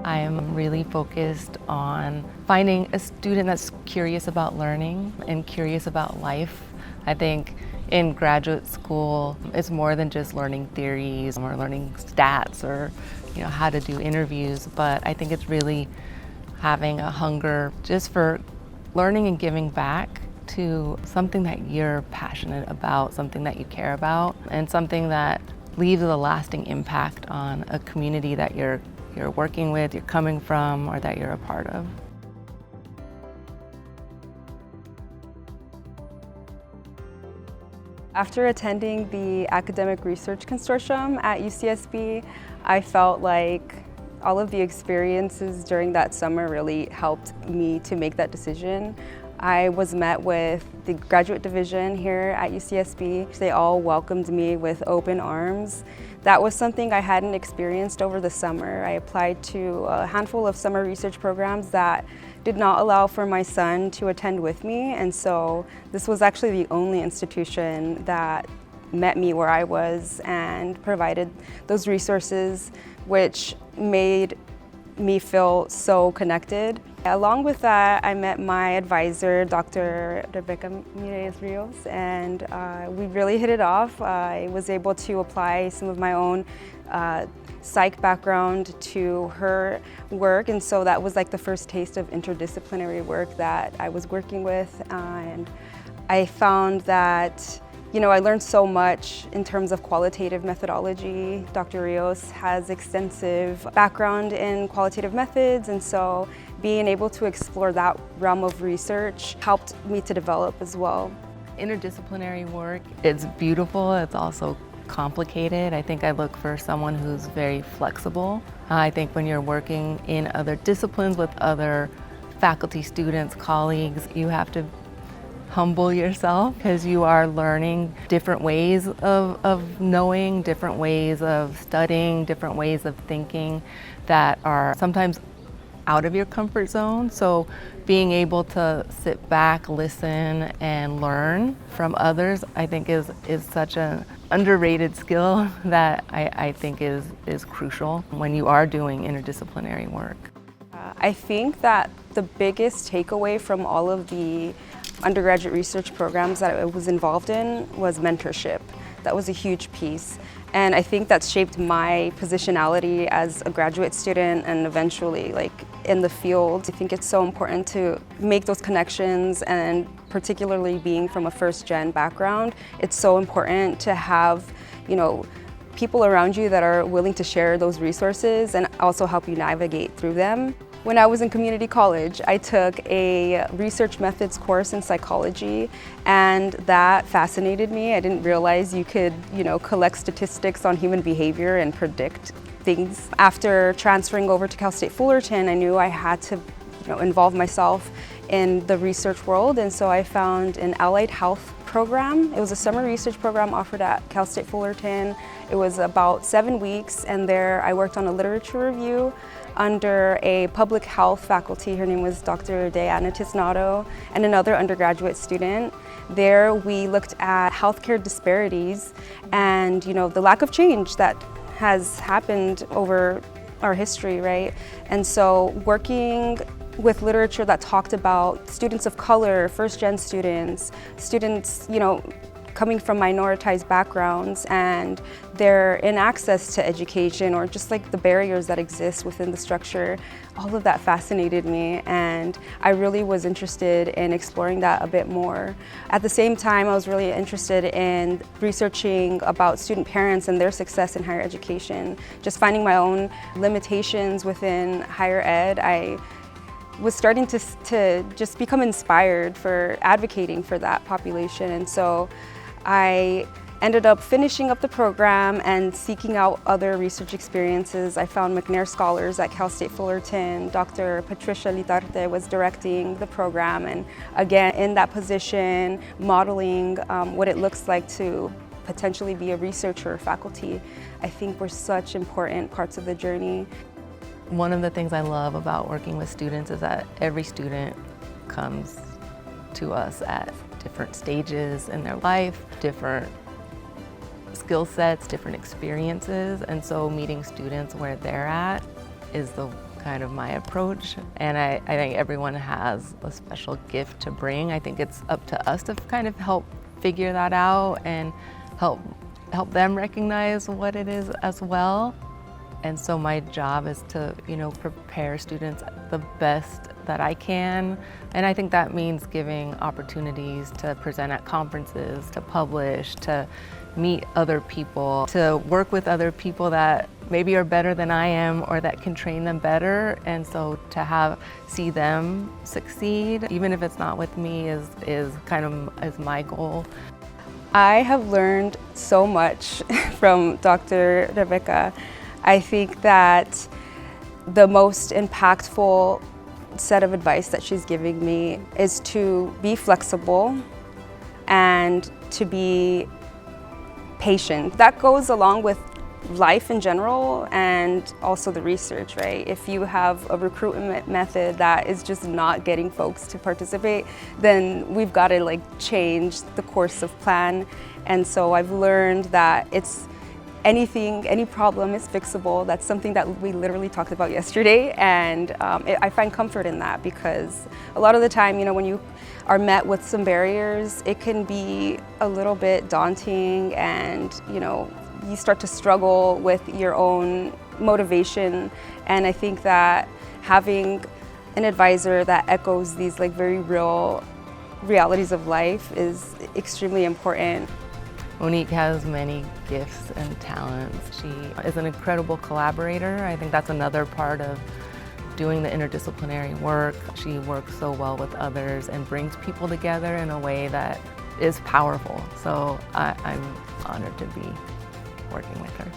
I am really focused on finding a student that's curious about learning and curious about life. I think in graduate school, it's more than just learning theories or learning stats or how to do interviews, but I think it's really having a hunger just for learning and giving back to something that you're passionate about, something that you care about, and something that leaves a lasting impact on a community that you're working with, you're coming from, or that you're a part of. After attending the Academic Research Consortium at UCSB, I felt like all of the experiences during that summer really helped me to make that decision. I was met with the graduate division here at UCSB. They all welcomed me with open arms. That was something I hadn't experienced over the summer. I applied to a handful of summer research programs that did not allow for my son to attend with me, and so this was actually the only institution that met me where I was and provided those resources, which made me feel so connected. Along with that, I met my advisor, Dr. Rebeca Mireles-Rios, and we really hit it off. I was able to apply some of my own psych background to her work, and so that was like the first taste of interdisciplinary work that I was working with. And I found that I learned so much in terms of qualitative methodology. Dr. Rios has extensive background in qualitative methods, and so being able to explore that realm of research helped me to develop as well. Interdisciplinary work, it's beautiful, it's also complicated. I think I look for someone who's very flexible. I think when you're working in other disciplines with other faculty, students, colleagues, you have to humble yourself because you are learning different ways of knowing, different ways of studying, different ways of thinking that are sometimes out of your comfort zone. So being able to sit back, listen, and learn from others, I think is such an underrated skill that I think is crucial when you are doing interdisciplinary work. I think that the biggest takeaway from all of the undergraduate research programs that I was involved in was mentorship. That was a huge piece. And I think that's shaped my positionality as a graduate student and eventually in the field. I think it's so important to make those connections, and particularly being from a first-gen background, it's so important to have, people around you that are willing to share those resources and also help you navigate through them. When I was in community college, I took a research methods course in psychology, and that fascinated me. I didn't realize you could, collect statistics on human behavior and predict things. After transferring over to Cal State Fullerton, I knew I had to, involve myself in the research world, and so I found an allied health program. It was a summer research program offered at Cal State Fullerton. It was about 7 weeks, and there I worked on a literature review under a public health faculty. Her name was Dr. Diana Tisnato, and another undergraduate student. There we looked at healthcare disparities and the lack of change that has happened over our history, right? And so working with literature that talked about students of color, first-gen students, coming from minoritized backgrounds and their inaccess to education, or just the barriers that exist within the structure, all of that fascinated me, and I really was interested in exploring that a bit more. At the same time, I was really interested in researching about student parents and their success in higher education. Just finding my own limitations within higher ed, I was starting to just become inspired for advocating for that population, and so I ended up finishing up the program and seeking out other research experiences. I found McNair Scholars at Cal State Fullerton. Dr. Patricia Litarte was directing the program, and again, in that position, modeling what it looks like to potentially be a researcher or faculty, I think were such important parts of the journey. One of the things I love about working with students is that every student comes to us at different stages in their life, different skill sets, different experiences, and so meeting students where they're at is the kind of my approach. And I think everyone has a special gift to bring. I think it's up to us to kind of help figure that out and help them recognize what it is as well. And so my job is to, prepare students the best that I can. And I think that means giving opportunities to present at conferences, to publish, to meet other people, to work with other people that maybe are better than I am or that can train them better. And so to see them succeed, even if it's not with me, is my goal. I have learned so much from Dr. Rebeca. I think that the most impactful set of advice that she's giving me is to be flexible and to be patient. That goes along with life in general and also the research, right? If you have a recruitment method that is just not getting folks to participate, then we've got to change the course of plan. And so I've learned that any problem is fixable. That's something that we literally talked about yesterday, and I find comfort in that because a lot of the time, when you are met with some barriers, it can be a little bit daunting, and you start to struggle with your own motivation. And I think that having an advisor that echoes these very real realities of life is extremely important. Monique has many gifts and talents. She is an incredible collaborator. I think that's another part of doing the interdisciplinary work. She works so well with others and brings people together in a way that is powerful. So I'm honored to be working with her.